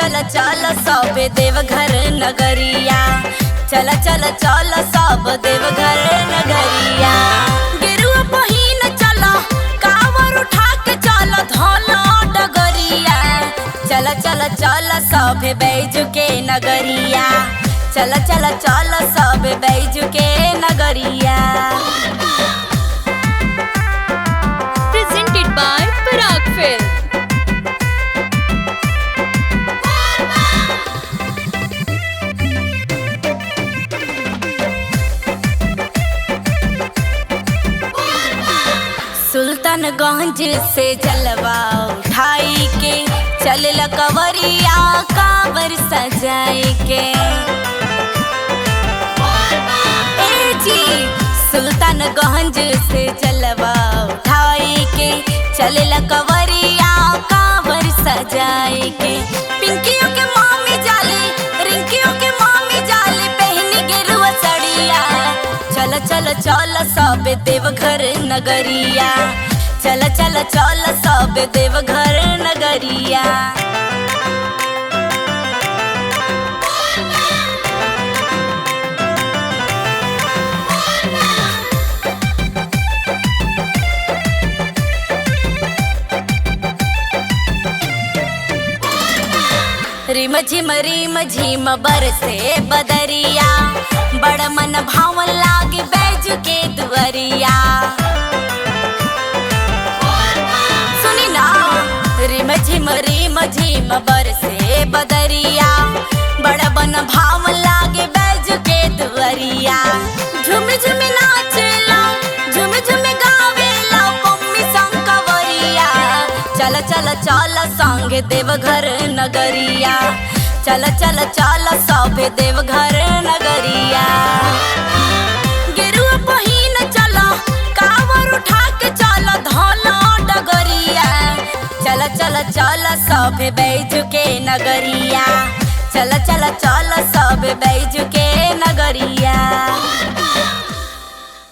चल चल सब देवघर नगरिया, चल चल चल सब देवघर नगरिया। गेरुआ पहिन चल कांवर उठा के चल धोला डगरिया, चल चल चल सब बैजू के नगरिया, चल चल चल सब बैजू के नगरिया। Presented by Parag Film. Sultanganj से जलवा उठाई के चल कवरिया कांवर सजाए के। ए जी सुल्तानगंज से जलवा उठाई के चल कवरिया कांवर सजाए के। पिंकियों के मामी जाली रिंकियों के मामी जाली पहनी गेरुआ सड़िया, चल चल चल सब देवघर नगरिया, चल चल चल सब देवघर नगरिया। रिम झिम बरसे बदरिया, बड़ मन भावन लागे बैजू के दुअरिया। सुनी ना रिम झिम बरसे बदरिया, बड़ मन भावन लागे बैजू के दुअरिया। झुम झुम नाचेला झुम झुम गावेला पम्मी संग कवरिया, चल चल चल संग देवघर नगरिया, चल चल चल सब देवघर नगरिया। गेरुआ पहिन चल कांवर उठा के चल धोला डगरिया, चल चल चल सब बैजू के नगरिया, चल चल चल सब बैजू के नगरिया।